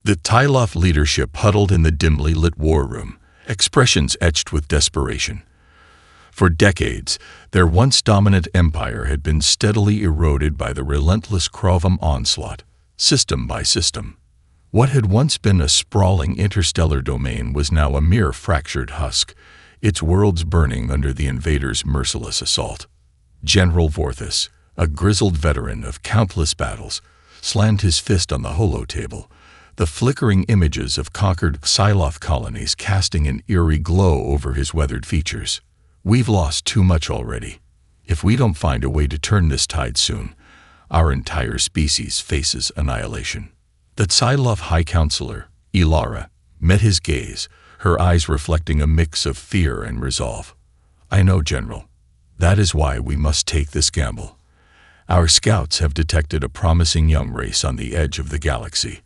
The Tyloth leadership huddled in the dimly lit war room, expressions etched with desperation. For decades, their once dominant empire had been steadily eroded by the relentless Krovam onslaught, system by system. What had once been a sprawling interstellar domain was now a mere fractured husk, its worlds burning under the invaders' merciless assault. General Vorthis, a grizzled veteran of countless battles, slammed his fist on the holotable, the flickering images of conquered Psyloth colonies casting an eerie glow over his weathered features. We've lost too much already. If we don't find a way to turn this tide soon, our entire species faces annihilation. The Psyloth High Counselor, Ilara, met his gaze, her eyes reflecting a mix of fear and resolve. I know, General. That is why we must take this gamble. Our scouts have detected a promising young race on the edge of the galaxy.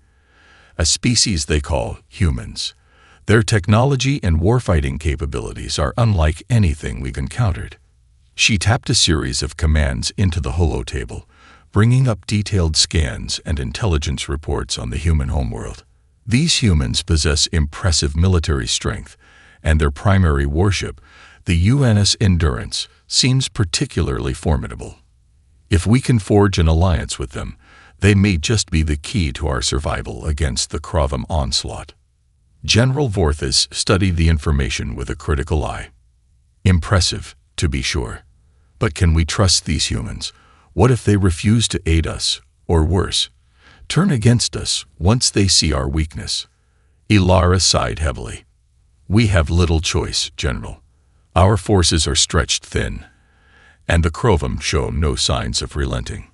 A species they call humans. Their technology and warfighting capabilities are unlike anything we've encountered. She tapped a series of commands into the holotable, bringing up detailed scans and intelligence reports on the human homeworld. These humans possess impressive military strength, and their primary warship, the UNS Endurance, seems particularly formidable. If we can forge an alliance with them, they may just be the key to our survival against the Krovam onslaught. General Vorthis studied the information with a critical eye. Impressive, to be sure. But can we trust these humans? What if they refuse to aid us, or worse, turn against us once they see our weakness? Ilara sighed heavily. We have little choice, General. Our forces are stretched thin, and the Krovam show no signs of relenting.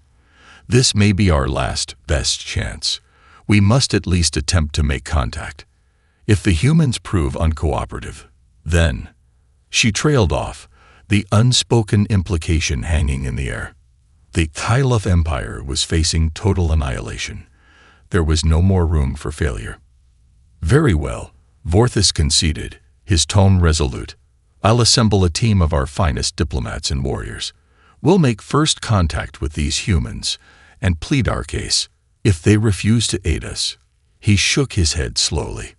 This may be our last, best chance. We must at least attempt to make contact. If the humans prove uncooperative, then... She trailed off, the unspoken implication hanging in the air. The Tyloth Empire was facing total annihilation. There was no more room for failure. Very well, Vorthis conceded, his tone resolute. I'll assemble a team of our finest diplomats and warriors. We'll make first contact with these humans and plead our case. If they refuse to aid us, he shook his head slowly,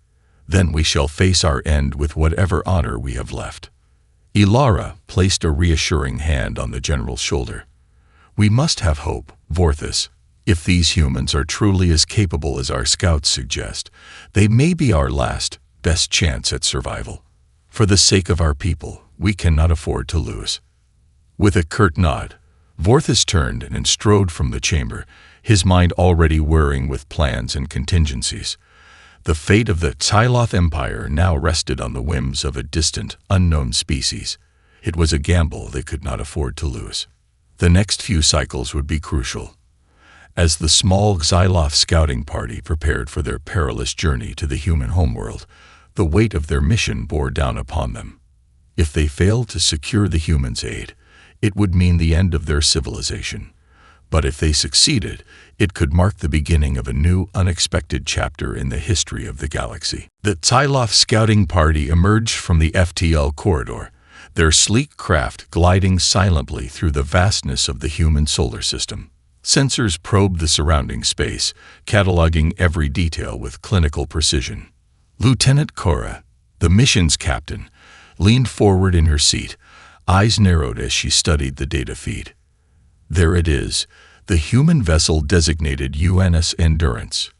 then we shall face our end with whatever honor we have left. Ilara placed a reassuring hand on the general's shoulder. We must have hope, Vorthis. If these humans are truly as capable as our scouts suggest, they may be our last, best chance at survival. For the sake of our people, we cannot afford to lose. With a curt nod, Vorthis turned and strode from the chamber, his mind already whirring with plans and contingencies. The fate of the Tyloth Empire now rested on the whims of a distant, unknown species. It was a gamble they could not afford to lose. The next few cycles would be crucial. As the small Xyloth scouting party prepared for their perilous journey to the human homeworld, the weight of their mission bore down upon them. If they failed to secure the humans' aid, it would mean the end of their civilization. But if they succeeded, it could mark the beginning of a new, unexpected chapter in the history of the galaxy. The Tyloth scouting party emerged from the FTL corridor, their sleek craft gliding silently through the vastness of the human solar system. Sensors probed the surrounding space, cataloging every detail with clinical precision. Lieutenant Cora, the mission's captain, leaned forward in her seat, eyes narrowed as she studied the data feed. There it is, the human vessel designated UNS Endurance.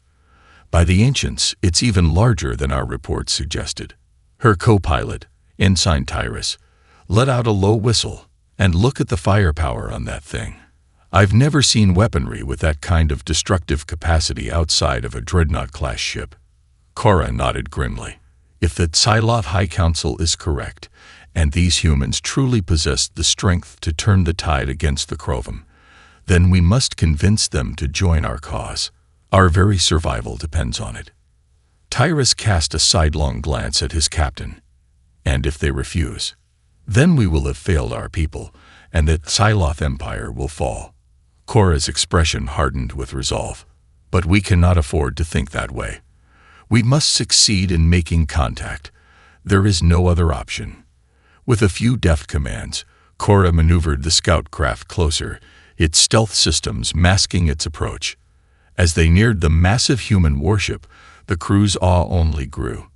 By the ancients, it's even larger than our reports suggested. Her co-pilot, Ensign Tyrus, let out a low whistle, and look at the firepower on that thing. I've never seen weaponry with that kind of destructive capacity outside of a Dreadnought-class ship. Cora nodded grimly. If the Psyloth High Council is correct, and these humans truly possess the strength to turn the tide against the Krovam, then we must convince them to join our cause. Our very survival depends on it. Tyrus cast a sidelong glance at his captain. And if they refuse, then we will have failed our people, and the Psyloth Empire will fall. Cora's expression hardened with resolve. But we cannot afford to think that way. We must succeed in making contact. There is no other option. With a few deft commands, Cora maneuvered the scout craft closer, its stealth systems masking its approach. As they neared the massive human warship, The crew's awe only grew.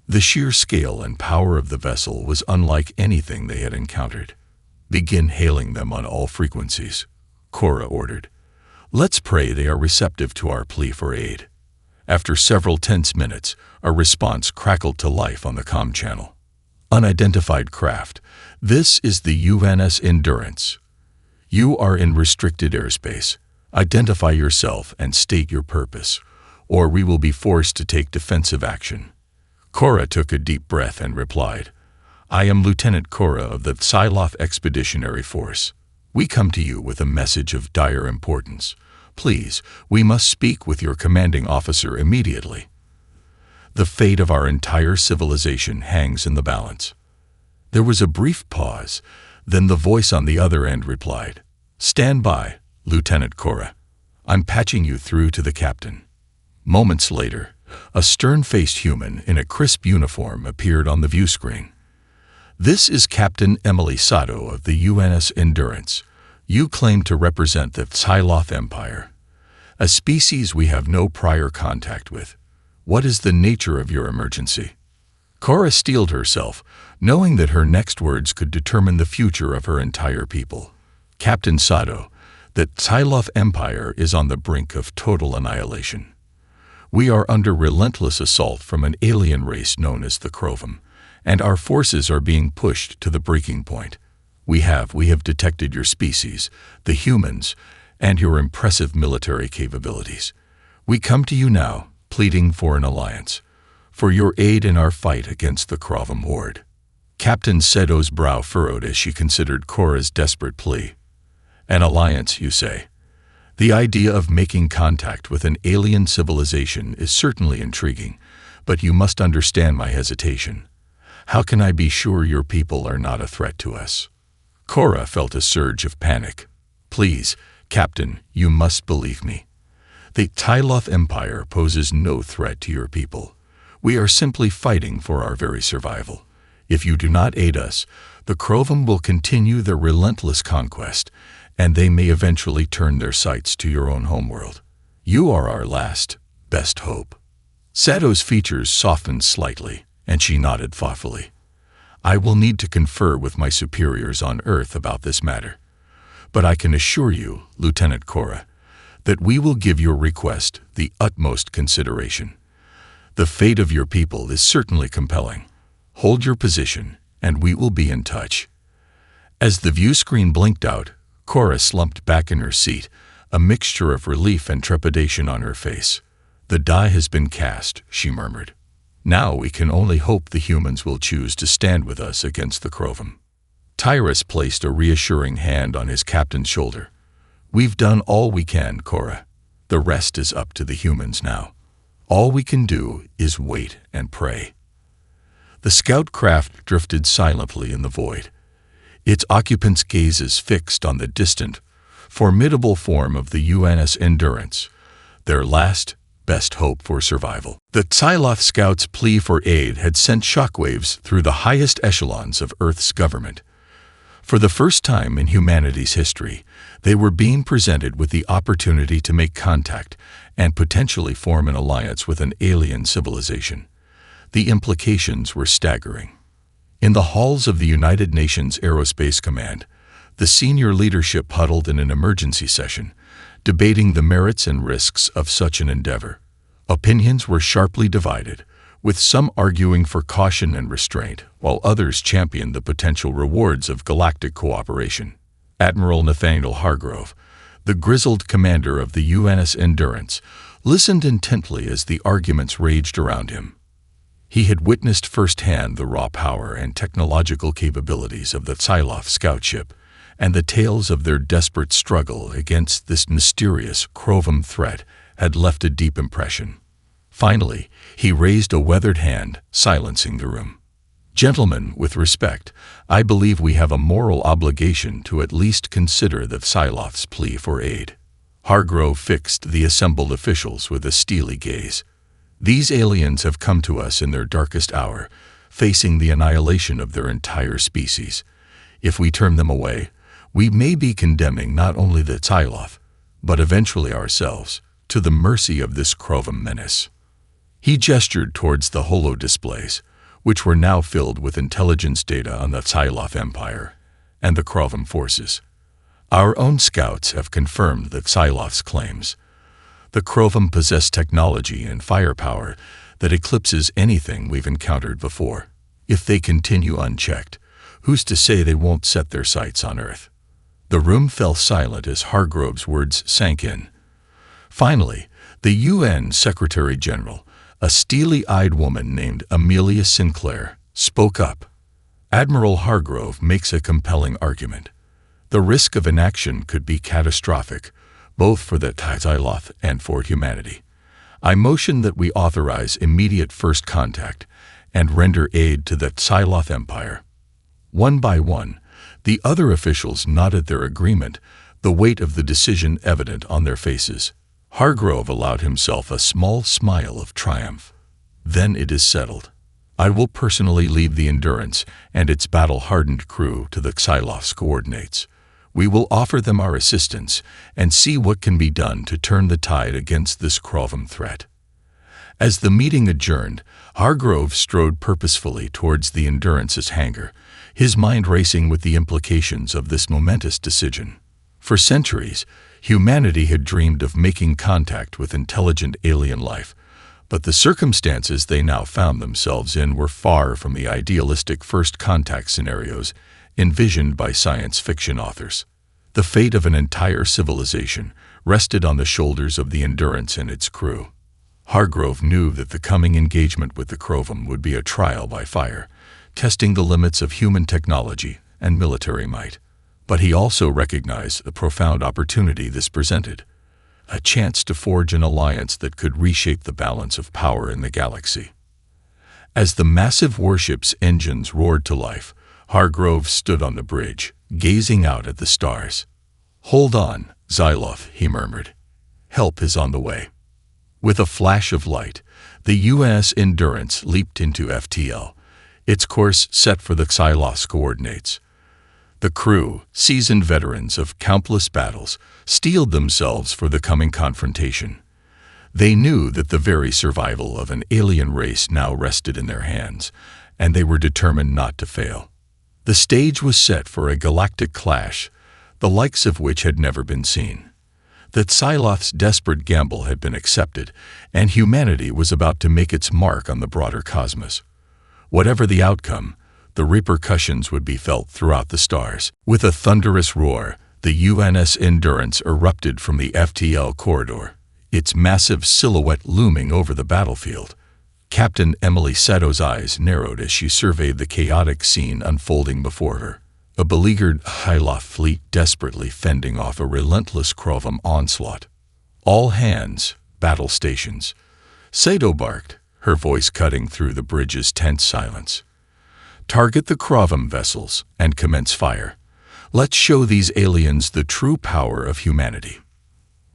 The sheer scale and power of the vessel was unlike anything they had encountered. "Begin hailing them on all frequencies," Cora ordered. "Let's pray they are receptive to our plea for aid." After several tense minutes, a response crackled to life on the comm channel. "Unidentified craft. This is the UNS Endurance. You are in restricted airspace. Identify yourself and state your purpose, or we will be forced to take defensive action." Cora took a deep breath and replied, "I am Lieutenant Cora of the Psyloth Expeditionary Force. We come to you with a message of dire importance. Please, we must speak with your commanding officer immediately. The fate of our entire civilization hangs in the balance." There was a brief pause, then the voice on the other end replied, "Stand by, Lieutenant Cora. I'm patching you through to the captain." Moments later, a stern-faced human in a crisp uniform appeared on the view screen. "This is Captain Emily Sato of the UNS Endurance. You claim to represent the Psyloth Empire, a species we have no prior contact with. What is the nature of your emergency?" Cora steeled herself, knowing that her next words could determine the future of her entire people. "Captain Sato, the Psyloth Empire is on the brink of total annihilation. We are under relentless assault from an alien race known as the Krovam, and our forces are being pushed to the breaking point. We have detected your species, the humans, and your impressive military capabilities. We come to you now, pleading for an alliance, for your aid in our fight against the Krovam horde." Captain Sato's brow furrowed as she considered Cora's desperate plea. "An alliance, you say? The idea of making contact with an alien civilization is certainly intriguing, but you must understand my hesitation. How can I be sure your people are not a threat to us?" Cora felt a surge of panic. "Please, Captain, you must believe me. The Psyloth Empire poses no threat to your people. We are simply fighting for our very survival. If you do not aid us, the Krovam will continue their relentless conquest, and they may eventually turn their sights to your own homeworld. You are our last, best hope." Sato's features softened slightly, and she nodded thoughtfully. "I will need to confer with my superiors on Earth about this matter. But I can assure you, Lieutenant Cora, that we will give your request the utmost consideration. The fate of your people is certainly compelling. Hold your position, and we will be in touch." As the view screen blinked out, Cora slumped back in her seat, a mixture of relief and trepidation on her face. "The die has been cast," she murmured. "Now we can only hope the humans will choose to stand with us against the Krovam." Tyrus placed a reassuring hand on his captain's shoulder. "We've done all we can, Cora. The rest is up to the humans now. All we can do is wait and pray." The scout craft drifted silently in the void, its occupants' gazes fixed on the distant, formidable form of the UNS Endurance, their last, best hope for survival. The Psyloth scouts' plea for aid had sent shockwaves through the highest echelons of Earth's government. For the first time in humanity's history, they were being presented with the opportunity to make contact and potentially form an alliance with an alien civilization. The implications were staggering. In the halls of the United Nations Aerospace Command, the senior leadership huddled in an emergency session, debating the merits and risks of such an endeavor. Opinions were sharply divided, with some arguing for caution and restraint, while others championed the potential rewards of galactic cooperation. Admiral Nathaniel Hargrove, the grizzled commander of the UNS Endurance, listened intently as the arguments raged around him. He had witnessed firsthand the raw power and technological capabilities of the Psyloth scout ship, and the tales of their desperate struggle against this mysterious Krovam threat had left a deep impression. Finally, he raised a weathered hand, silencing the room. "Gentlemen, with respect, I believe we have a moral obligation to at least consider the Psyloth's plea for aid." Hargrove fixed the assembled officials with a steely gaze. "These aliens have come to us in their darkest hour, facing the annihilation of their entire species. If we turn them away, we may be condemning not only the Psyloth, but eventually ourselves, to the mercy of this Krovam menace." He gestured towards the holo-displays, which were now filled with intelligence data on the Psyloph Empire and the Krovam forces. Our own scouts have confirmed that Psyloph's claims. The Krovam possess technology and firepower that eclipses anything we've encountered before. If they continue unchecked, who's to say they won't set their sights on Earth? The room fell silent as Hargrove's words sank in. Finally, the UN Secretary-General, a steely-eyed woman named Amelia Sinclair, spoke up. Admiral Hargrove makes a compelling argument. The risk of inaction could be catastrophic, both for the Psyloph and for humanity. I motion that we authorize immediate first contact and render aid to the Psyloph Empire. One by one, the other officials nodded their agreement, the weight of the decision evident on their faces. Hargrove allowed himself a small smile of triumph. Then it is settled. I will personally lead the Endurance and its battle-hardened crew to the Psyloph's coordinates. We will offer them our assistance and see what can be done to turn the tide against this Krovam threat. As the meeting adjourned, Hargrove strode purposefully towards the Endurance's hangar, his mind racing with the implications of this momentous decision. For centuries, humanity had dreamed of making contact with intelligent alien life, but the circumstances they now found themselves in were far from the idealistic first contact scenarios envisioned by science fiction authors. The fate of an entire civilization rested on the shoulders of the Endurance and its crew. Hargrove knew that the coming engagement with the Krovam would be a trial by fire, testing the limits of human technology and military might. But he also recognized the profound opportunity this presented, a chance to forge an alliance that could reshape the balance of power in the galaxy. As the massive warship's engines roared to life, Hargrove stood on the bridge, gazing out at the stars. "Hold on, Psyloph," he murmured. "Help is on the way." With a flash of light, the U.S. Endurance leaped into FTL, its course set for the Psyloph's coordinates. The crew, seasoned veterans of countless battles, steeled themselves for the coming confrontation. They knew that the very survival of an alien race now rested in their hands, and they were determined not to fail. The stage was set for a galactic clash, the likes of which had never been seen. The Psyloph's desperate gamble had been accepted, and humanity was about to make its mark on the broader cosmos. Whatever the outcome, the repercussions would be felt throughout the stars. With a thunderous roar, the UNS Endurance erupted from the FTL corridor, its massive silhouette looming over the battlefield. Captain Emily Sato's eyes narrowed as she surveyed the chaotic scene unfolding before her. A beleaguered Psyloph fleet desperately fending off a relentless Krovam onslaught. "All hands, battle stations," Sato barked, her voice cutting through the bridge's tense silence. "Target the Krovam vessels and commence fire. Let's show these aliens the true power of humanity."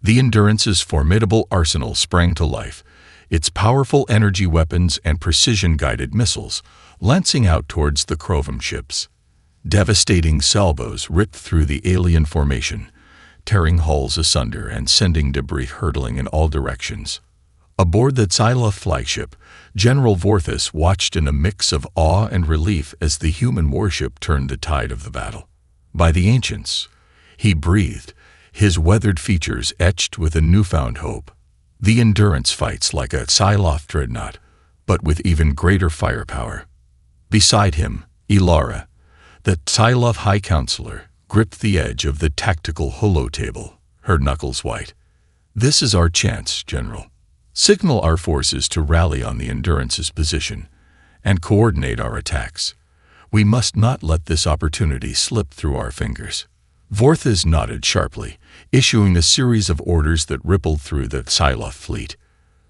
The Endurance's formidable arsenal sprang to life, its powerful energy weapons and precision-guided missiles lancing out towards the Krovam ships. Devastating salvos ripped through the alien formation, tearing hulls asunder and sending debris hurtling in all directions. Aboard the Psyloph flagship, General Vorthus watched in a mix of awe and relief as the human warship turned the tide of the battle. "By the ancients," he breathed, his weathered features etched with a newfound hope. "The Endurance fights like a Psyloph dreadnought, but with even greater firepower." Beside him, Ilara, the Psyloph High Counselor, gripped the edge of the tactical holo-table, her knuckles white. "This is our chance, General. Signal our forces to rally on the Endurance's position and coordinate our attacks. We must not let this opportunity slip through our fingers." Vorthus nodded sharply, issuing a series of orders that rippled through the Psyloph fleet.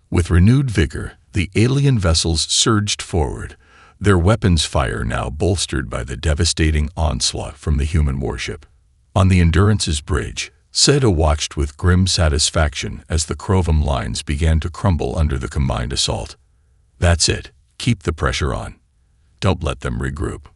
With renewed vigor, the alien vessels surged forward, their weapons fire now bolstered by the devastating onslaught from the human warship. On the Endurance's bridge, Sato watched with grim satisfaction as the Krovam lines began to crumble under the combined assault. "That's it. Keep the pressure on. Don't let them regroup."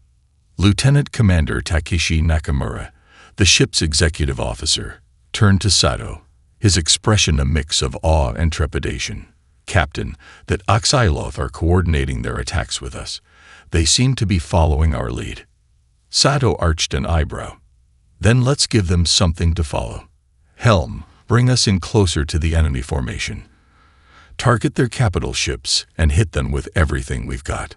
Lieutenant Commander Takeshi Nakamura, the ship's executive officer, turned to Sato, his expression a mix of awe and trepidation. Captain, that Oxyloth are coordinating their attacks with us. They seem to be following our lead. Sato arched an eyebrow. Then let's give them something to follow. Helm, bring us in closer to the enemy formation. Target their capital ships and hit them with everything we've got.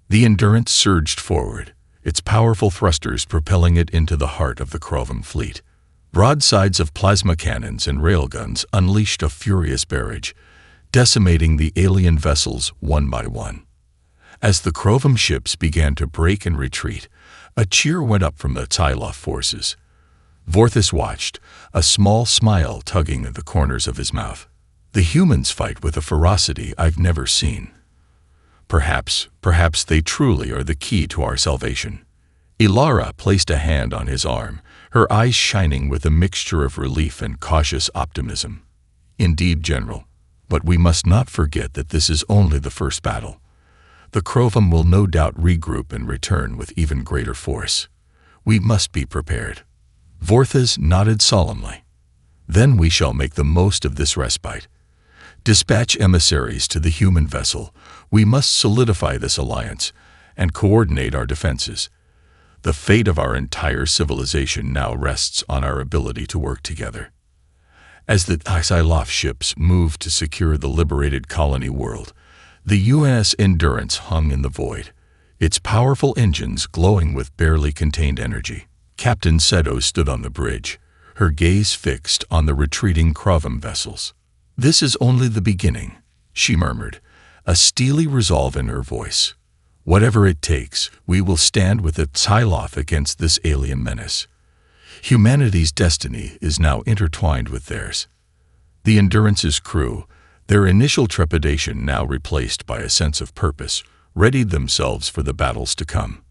The Endurance surged forward, its powerful thrusters propelling it into the heart of the Krovan fleet. Broadsides of plasma cannons and railguns unleashed a furious barrage, decimating the alien vessels one by one. As the Krovan ships began to break and retreat, a cheer went up from the Xyloth forces. Vorthus watched, a small smile tugging at the corners of his mouth. The humans fight with a ferocity I've never seen. Perhaps they truly are the key to our salvation. Ilara placed a hand on his arm, her eyes shining with a mixture of relief and cautious optimism. Indeed, General, but we must not forget that this is only the first battle. The Krovan will no doubt regroup and return with even greater force. We must be prepared. Vorthus nodded solemnly. Then we shall make the most of this respite. Dispatch emissaries to the human vessel. We must solidify this alliance and coordinate our defenses. The fate of our entire civilization now rests on our ability to work together. As the Xyloth ships moved to secure the liberated colony world, the UNS Endurance hung in the void, its powerful engines glowing with barely contained energy. Captain Seto stood on the bridge, her gaze fixed on the retreating Krovan vessels. "This is only the beginning," she murmured, a steely resolve in her voice. "Whatever it takes, we will stand with the Xyloth against this alien menace. Humanity's destiny is now intertwined with theirs." The Endurance's crew, their initial trepidation now replaced by a sense of purpose, readied themselves for the battles to come.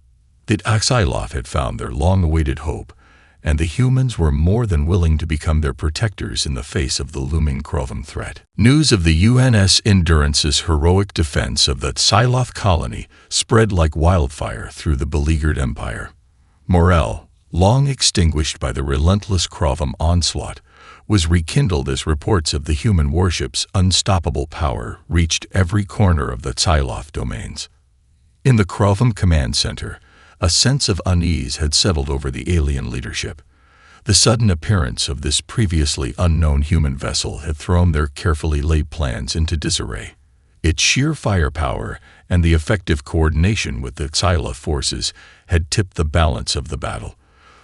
The Xyloth had found their long-awaited hope, and the humans were more than willing to become their protectors in the face of the looming Krovan threat. News of the UNS Endurance's heroic defense of the Xyloth colony spread like wildfire through the beleaguered empire. Morale, long extinguished by the relentless Krovan onslaught, was rekindled as reports of the human warship's unstoppable power reached every corner of the Xyloth domains. In the Krovan command center, a sense of unease had settled over the alien leadership. The sudden appearance of this previously unknown human vessel had thrown their carefully laid plans into disarray. Its sheer firepower and the effective coordination with the Xyloth forces had tipped the balance of the battle,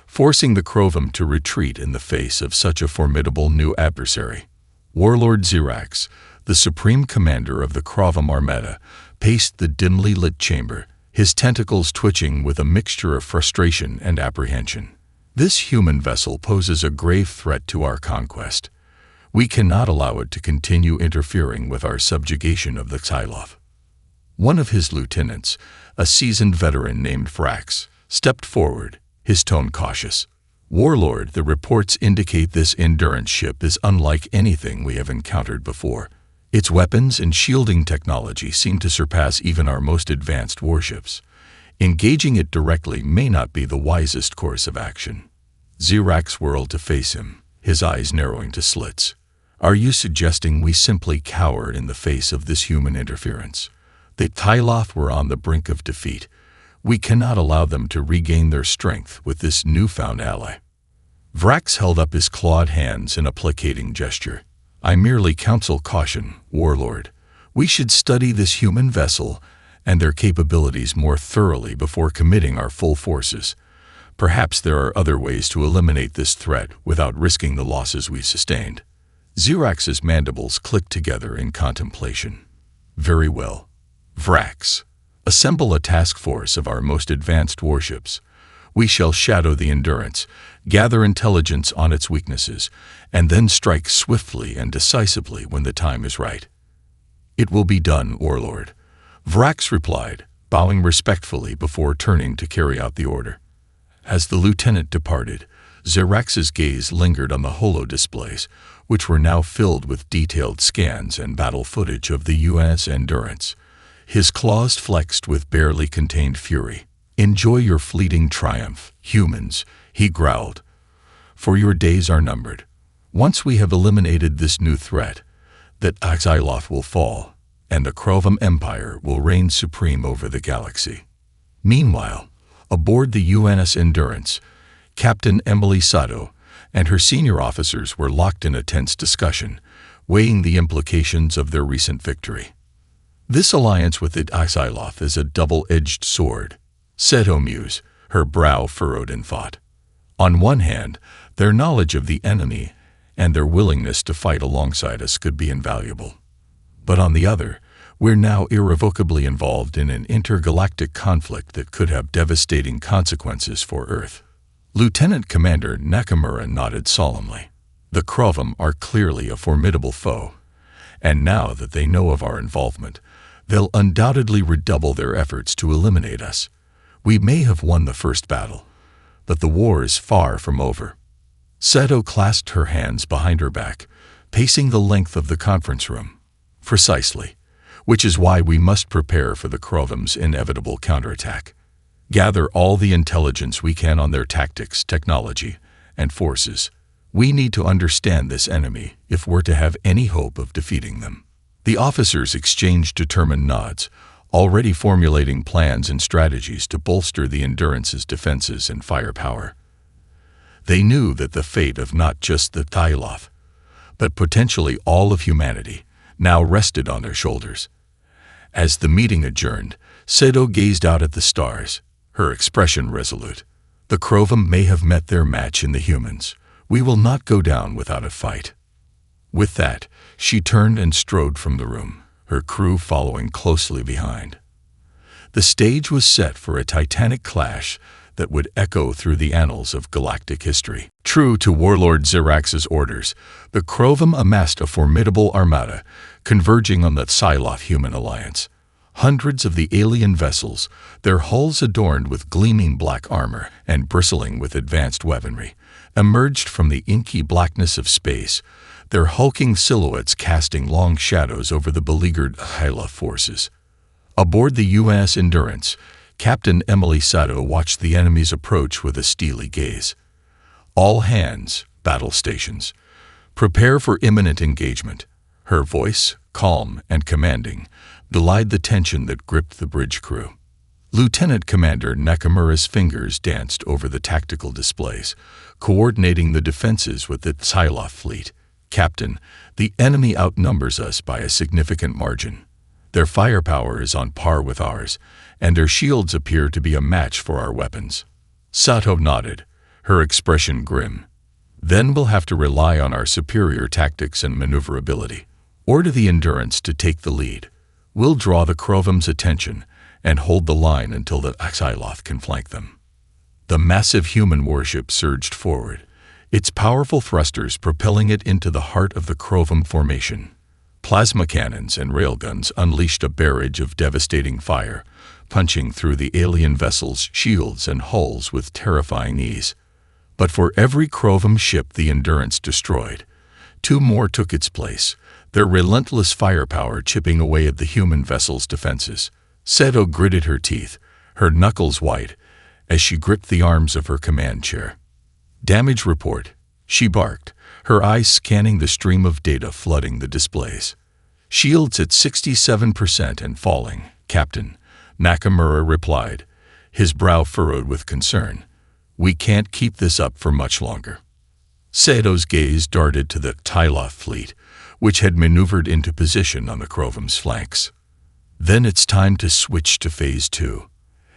forcing the Krovan to retreat in the face of such a formidable new adversary. Warlord Xirax, the supreme commander of the Krovan Armada, paced the dimly lit chamber, his tentacles twitching with a mixture of frustration and apprehension. This human vessel poses a grave threat to our conquest. We cannot allow it to continue interfering with our subjugation of the Xyloth. One of his lieutenants, a seasoned veteran named Vrax, stepped forward, his tone cautious. "Warlord, the reports indicate this Endurance ship is unlike anything we have encountered before. Its weapons and shielding technology seem to surpass even our most advanced warships. Engaging it directly may not be the wisest course of action." Xirax whirled to face him, his eyes narrowing to slits. "Are you suggesting we simply cower in the face of this human interference? The Xyloth were on the brink of defeat. We cannot allow them to regain their strength with this newfound ally." Vrax held up his clawed hands in a placating gesture. "I merely counsel caution, Warlord. We should study this human vessel and their capabilities more thoroughly before committing our full forces. Perhaps there are other ways to eliminate this threat without risking the losses we've sustained." Xirax's mandibles clicked together in contemplation. "Very well. Vrax, assemble a task force of our most advanced warships. We shall shadow the Endurance, gather intelligence on its weaknesses, and then strike swiftly and decisively when the time is right." "It will be done, Warlord," Vrax replied, bowing respectfully before turning to carry out the order. As the lieutenant departed, Xirax's gaze lingered on the holo-displays, which were now filled with detailed scans and battle footage of the UNS Endurance. His claws flexed with barely contained fury. "Enjoy your fleeting triumph, humans," he growled, "for your days are numbered. Once we have eliminated this new threat, that Xyloth will fall, and the Krovam Empire will reign supreme over the galaxy. Meanwhile, aboard the UNS Endurance, Captain Emily Sato and her senior officers were locked in a tense discussion, weighing the implications of their recent victory. This alliance with the Xyloth is a double-edged sword, Sato mused, her brow furrowed in thought. On one hand, their knowledge of the enemy and their willingness to fight alongside us could be invaluable. But on the other, we're now irrevocably involved in an intergalactic conflict that could have devastating consequences for Earth. Lieutenant Commander Nakamura nodded solemnly. The Krovam are clearly a formidable foe, and now that they know of our involvement, they'll undoubtedly redouble their efforts to eliminate us. We may have won the first battle, but the war is far from over. Sato clasped her hands behind her back, pacing the length of the conference room. Precisely, which is why we must prepare for the Krovam's inevitable counterattack. Gather all the intelligence we can on their tactics, technology, and forces. We need to understand this enemy if we're to have any hope of defeating them. The officers exchanged determined nods, already formulating plans and strategies to bolster the Endurance's defenses and firepower. They knew that the fate of not just the Xyloth, but potentially all of humanity, now rested on their shoulders. As the meeting adjourned, Sato gazed out at the stars, her expression resolute. The Krovam may have met their match in the humans. We will not go down without a fight. With that, she turned and strode from the room, her crew following closely behind. The stage was set for a titanic clash that would echo through the annals of galactic history. True to Warlord Xyrax's orders, the Krovam amassed a formidable armada, converging on the Xyloth-human alliance. Hundreds of the alien vessels, their hulls adorned with gleaming black armor and bristling with advanced weaponry, emerged from the inky blackness of space, their hulking silhouettes casting long shadows over the beleaguered Xyloth forces. Aboard the UNS Endurance, Captain Emily Sato watched the enemy's approach with a steely gaze. All hands, battle stations, prepare for imminent engagement. Her voice, calm and commanding, belied the tension that gripped the bridge crew. Lieutenant Commander Nakamura's fingers danced over the tactical displays, coordinating the defenses with the Xyloth fleet. Captain, the enemy outnumbers us by a significant margin. Their firepower is on par with ours, and their shields appear to be a match for our weapons. Sato nodded, her expression grim. Then we'll have to rely on our superior tactics and maneuverability. Order the Endurance to take the lead. We'll draw the Krovam's attention and hold the line until the Xyloth can flank them. The massive human warship surged forward, its powerful thrusters propelling it into the heart of the Krovam formation. Plasma cannons and railguns unleashed a barrage of devastating fire, punching through the alien vessel's shields and hulls with terrifying ease. But for every Krovam ship the Endurance destroyed, two more took its place, their relentless firepower chipping away at the human vessel's defenses. Sato gritted her teeth, her knuckles white, as she gripped the arms of her command chair. "Damage report," she barked, her eyes scanning the stream of data flooding the displays. "Shields at 67% and falling, Captain," Nakamura replied, his brow furrowed with concern. "We can't keep this up for much longer." Sato's gaze darted to the Xyloth fleet, which had maneuvered into position on the Krovam's flanks. "Then it's time to switch to Phase 2.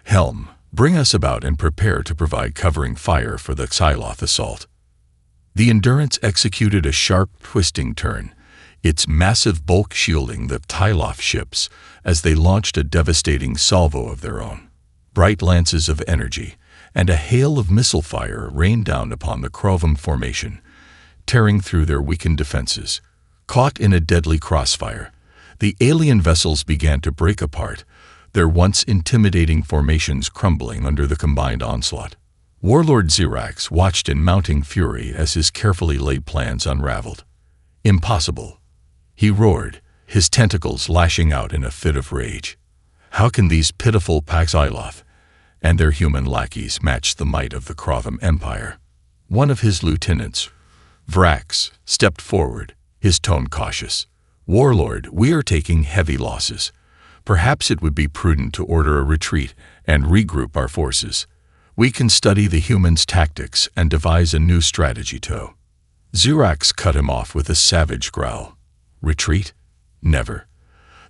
Helm, bring us about and prepare to provide covering fire for the Xyloth assault." The Endurance executed a sharp, twisting turn, its massive bulk shielding the Xyloth ships as they launched a devastating salvo of their own. Bright lances of energy and a hail of missile fire rained down upon the Krovam formation, tearing through their weakened defenses. Caught in a deadly crossfire, the alien vessels began to break apart, their once intimidating formations crumbling under the combined onslaught. Warlord Xyrax watched in mounting fury as his carefully laid plans unraveled. "Impossible!" he roared, his tentacles lashing out in a fit of rage. "How can these pitiful Xyloth and their human lackeys match the might of the Krovam Empire?" One of his lieutenants, Vrax, stepped forward, his tone cautious. "Warlord, we are taking heavy losses. Perhaps it would be prudent to order a retreat and regroup our forces. We can study the humans' tactics and devise a new strategy to." Xurax cut him off with a savage growl. "Retreat? Never.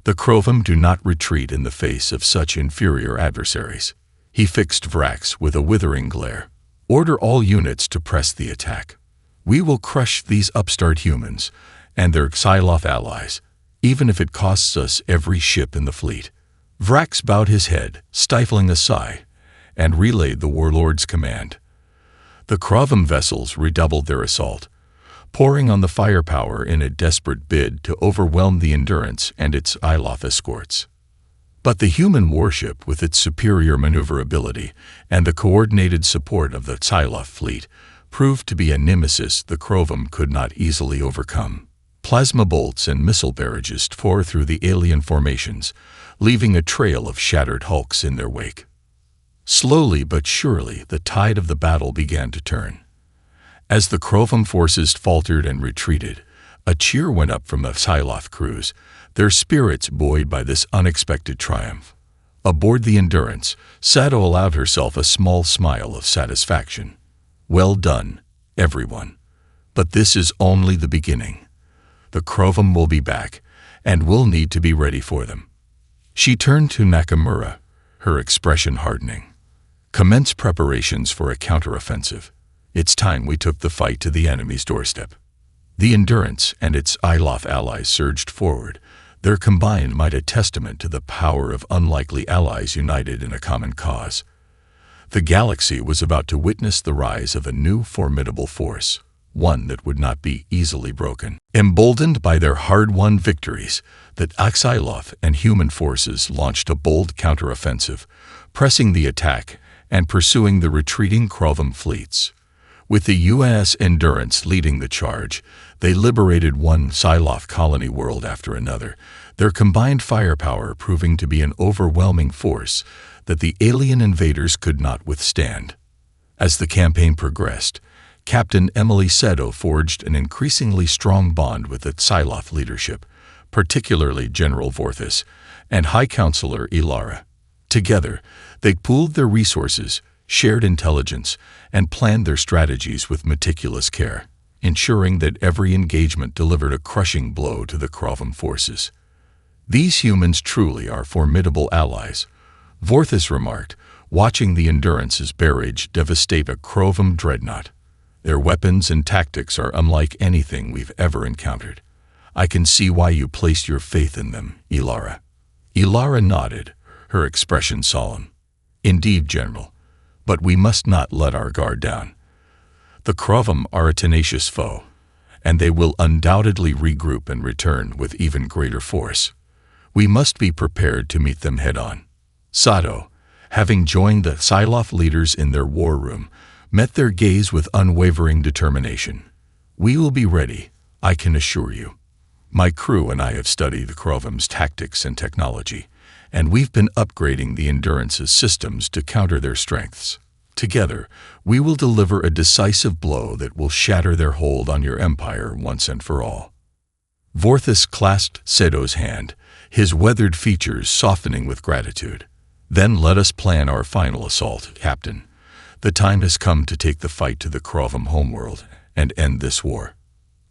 The Krovim do not retreat in the face of such inferior adversaries." He fixed Vrax with a withering glare. "Order all units to press the attack. We will crush these upstart humans and their Xyloth allies, even if it costs us every ship in the fleet." Vrax bowed his head, stifling a sigh, and relayed the warlord's command. The Krovim vessels redoubled their assault, pouring on the firepower in a desperate bid to overwhelm the Endurance and its Xyloth escorts. But the human warship, with its superior maneuverability and the coordinated support of the Xyloth fleet, proved to be a nemesis the Krovim could not easily overcome. Plasma bolts and missile barrages tore through the alien formations, leaving a trail of shattered hulks in their wake. Slowly but surely, the tide of the battle began to turn. As the Krovim forces faltered and retreated, a cheer went up from the Xyloth crews, their spirits buoyed by this unexpected triumph. Aboard the Endurance, Sato allowed herself a small smile of satisfaction. "Well done, everyone. But this is only the beginning. The Krovim will be back, and we'll need to be ready for them." She turned to Nakamura, her expression hardening. "Commence preparations for a counteroffensive. It's time we took the fight to the enemy's doorstep." The Endurance and its Xyloth allies surged forward, their combined might a testament to the power of unlikely allies united in a common cause. The galaxy was about to witness the rise of a new formidable force, one that would not be easily broken. Emboldened by their hard-won victories, the Xyloth and human forces launched a bold counteroffensive, pressing the attack and pursuing the retreating Krovim fleets. With the USS Endurance leading the charge, they liberated one Xyloth colony world after another, their combined firepower proving to be an overwhelming force that the alien invaders could not withstand. As the campaign progressed, Captain Emily Seto forged an increasingly strong bond with the Xyloth leadership, particularly General Vorthis and High Counselor Ilara. Together, they pooled their resources, shared intelligence, and planned their strategies with meticulous care, ensuring that every engagement delivered a crushing blow to the Krovim forces. "These humans truly are formidable allies," Vorthis remarked, watching the Endurance's barrage devastate a Krovim dreadnought. "Their weapons and tactics are unlike anything we've ever encountered. I can see why you placed your faith in them, Ilara." Ilara nodded, her expression solemn. "Indeed, General, but we must not let our guard down. The Krovim are a tenacious foe, and they will undoubtedly regroup and return with even greater force. We must be prepared to meet them head-on." Sato, having joined the Xyloth leaders in their war room, met their gaze with unwavering determination. "We will be ready, I can assure you. My crew and I have studied the Krovim's tactics and technology, and we've been upgrading the Endurance's systems to counter their strengths. Together, we will deliver a decisive blow that will shatter their hold on your empire once and for all." Vorthis clasped Seto's hand, his weathered features softening with gratitude. "Then let us plan our final assault, Captain. The time has come to take the fight to the Krovim homeworld and end this war."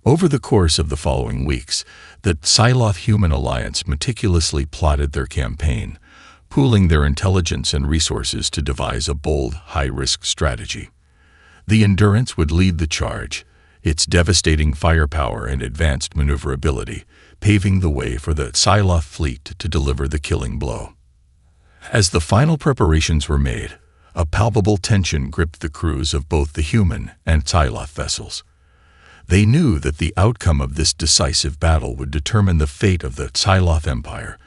Over the course of the following weeks, the Xyloth-Human Alliance meticulously plotted their campaign, pooling their intelligence and resources to devise a bold, high-risk strategy. The Endurance would lead the charge, its devastating firepower and advanced maneuverability paving the way for the Xyloth fleet to deliver the killing blow. As the final preparations were made, a palpable tension gripped the crews of both the human and Xyloth vessels. They knew that the outcome of this decisive battle would determine the fate of the Xyloth Empire,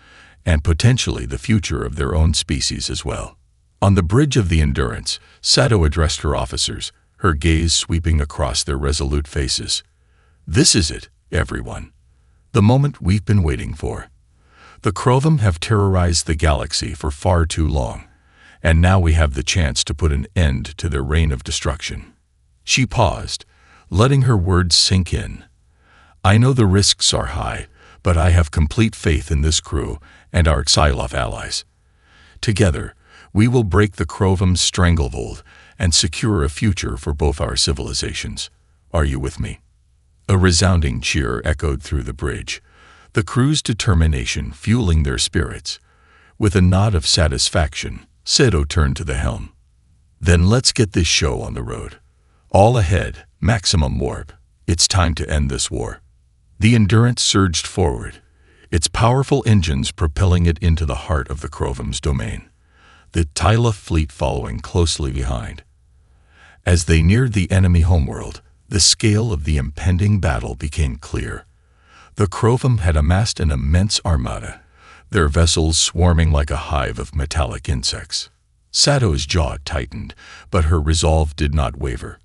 and potentially the future of their own species as well. On the bridge of the Endurance, Sato addressed her officers, her gaze sweeping across their resolute faces. "This is it, everyone. The moment we've been waiting for. The Krovim have terrorized the galaxy for far too long, and now we have the chance to put an end to their reign of destruction." She paused, letting her words sink in. "I know the risks are high, but I have complete faith in this crew and our Xyloth allies. Together, we will break the Krovum's stranglehold and secure a future for both our civilizations. Are you with me?" A resounding cheer echoed through the bridge, the crew's determination fueling their spirits. With a nod of satisfaction, Seto turned to the helm. "Then let's get this show on the road. All ahead, maximum warp. It's time to end this war." The Endurance surged forward, its powerful engines propelling it into the heart of the Krovum's domain, the Xyloth fleet following closely behind. As they neared the enemy homeworld, the scale of the impending battle became clear. The Krovum had amassed an immense armada, their vessels swarming like a hive of metallic insects. Sato's jaw tightened, but her resolve did not waver.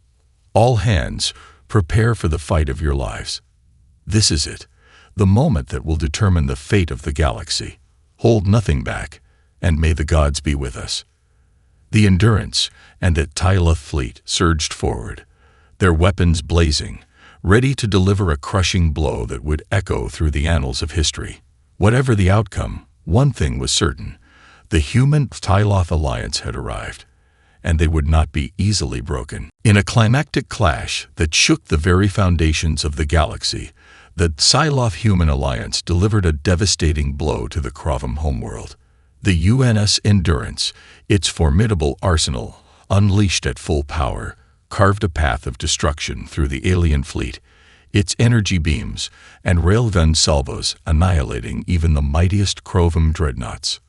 "All hands, prepare for the fight of your lives. This is it, the moment that will determine the fate of the galaxy. Hold nothing back, and may the gods be with us." The Endurance and the Xyloth fleet surged forward, their weapons blazing, ready to deliver a crushing blow that would echo through the annals of history. Whatever the outcome, one thing was certain: the human-Xyloth alliance had arrived, and they would not be easily broken. In a climactic clash that shook the very foundations of the galaxy, the Xyloth-human alliance delivered a devastating blow to the Krovum homeworld. The UNS Endurance, its formidable arsenal, unleashed at full power, carved a path of destruction through the alien fleet, its energy beams and railgun salvos annihilating even the mightiest Krovum dreadnoughts.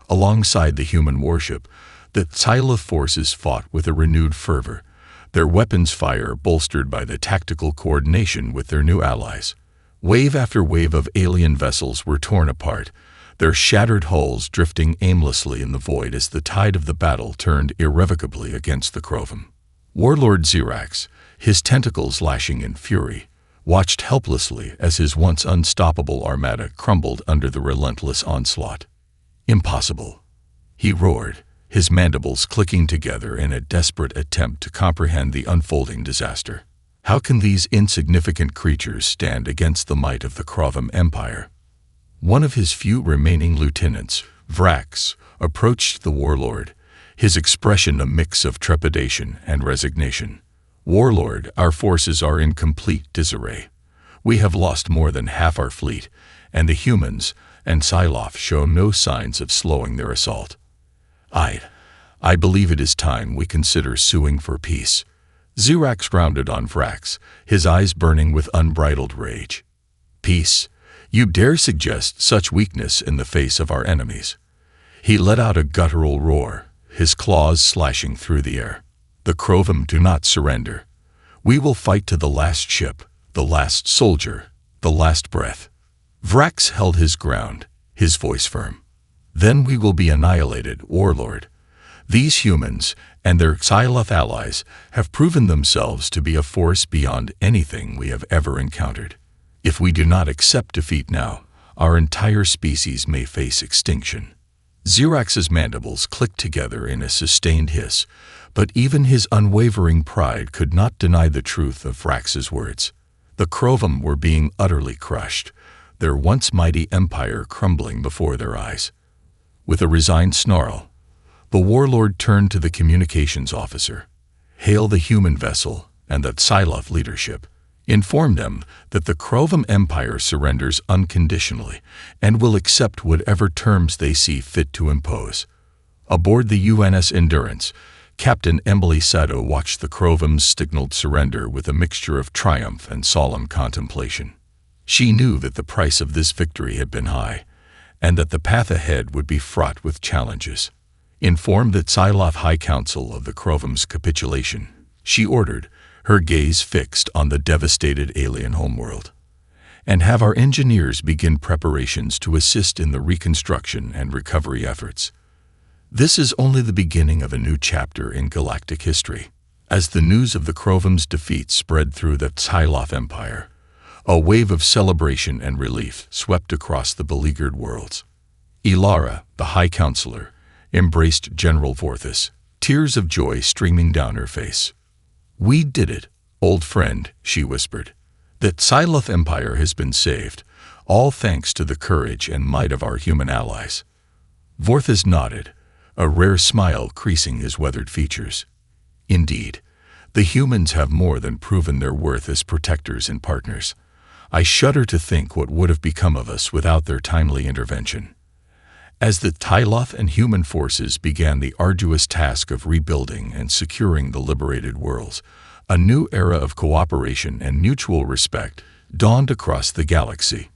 Alongside the human warship, the Xyloth forces fought with a renewed fervor, their weapons fire bolstered by the tactical coordination with their new allies. Wave after wave of alien vessels were torn apart, their shattered hulls drifting aimlessly in the void as the tide of the battle turned irrevocably against the Krovum. Warlord Xyrax, his tentacles lashing in fury, watched helplessly as his once unstoppable armada crumbled under the relentless onslaught. "Impossible," he roared, his mandibles clicking together in a desperate attempt to comprehend the unfolding disaster. "How can these insignificant creatures stand against the might of the Krovum Empire?" One of his few remaining lieutenants, Vrax, approached the warlord, his expression a mix of trepidation and resignation. "Warlord, our forces are in complete disarray. We have lost more than half our fleet, and the humans and Xyloth show no signs of slowing their assault. I believe it is time we consider suing for peace." Xyrax rounded on Vrax, his eyes burning with unbridled rage. "Peace? You dare suggest such weakness in the face of our enemies?" He let out a guttural roar, his claws slashing through the air. "The Krovum do not surrender. We will fight to the last ship, the last soldier, the last breath." Vrax held his ground, his voice firm. "Then we will be annihilated, Warlord. These humans and their Xyloth allies have proven themselves to be a force beyond anything we have ever encountered. If we do not accept defeat now, our entire species may face extinction." Xyrax's mandibles clicked together in a sustained hiss, but even his unwavering pride could not deny the truth of Vrax's words. The Krovum were being utterly crushed, their once mighty empire crumbling before their eyes. With a resigned snarl, the warlord turned to the communications officer. "Hail the human vessel and the Xyloth leadership. Inform them that the Krovum Empire surrenders unconditionally and will accept whatever terms they see fit to impose." Aboard the UNS Endurance, Captain Emily Sato watched the Krovum's signaled surrender with a mixture of triumph and solemn contemplation. She knew that the price of this victory had been high, and that the path ahead would be fraught with challenges. Inform the Xyloth High Council of the Krovum's capitulation, she ordered, her gaze fixed on the devastated alien homeworld. "And have our engineers begin preparations to assist in the reconstruction and recovery efforts. This is only the beginning of a new chapter in galactic history." As the news of the Krovum's defeat spread through the Xyloth Empire, a wave of celebration and relief swept across the beleaguered worlds. Ilara, the High Counselor, embraced General Vorthis, tears of joy streaming down her face. "We did it, old friend," she whispered. "The Xyloth Empire has been saved, all thanks to the courage and might of our human allies. Vorthas nodded, a rare smile creasing his weathered features. Indeed, the humans have more than proven their worth as protectors and partners. I shudder to think what would have become of us without their timely intervention. As the Tyloth and human forces began the arduous task of rebuilding and securing the liberated worlds, a new era of cooperation and mutual respect dawned across the galaxy.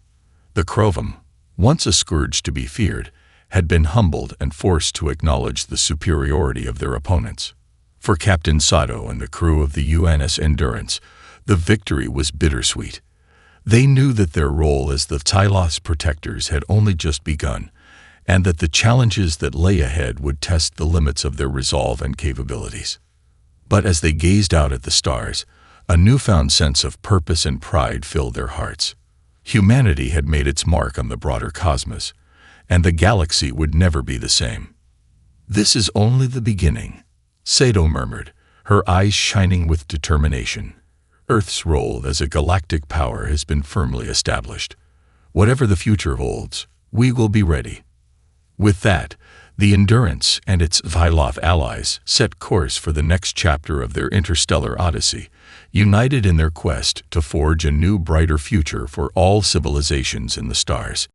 The Krovum, once a scourge to be feared, had been humbled and forced to acknowledge the superiority of their opponents. For Captain Sato and the crew of the UNS Endurance, the victory was bittersweet. They knew that their role as the Tyloth's protectors had only just begun, and that the challenges that lay ahead would test the limits of their resolve and capabilities. But as they gazed out at the stars, a newfound sense of purpose and pride filled their hearts. Humanity had made its mark on the broader cosmos, and the galaxy would never be the same. "This is only the beginning," Sato murmured, her eyes shining with determination. "Earth's role as a galactic power has been firmly established. Whatever the future holds, we will be ready." With that, the Endurance and its Tyloth allies set course for the next chapter of their interstellar odyssey, united in their quest to forge a new, brighter future for all civilizations in the stars.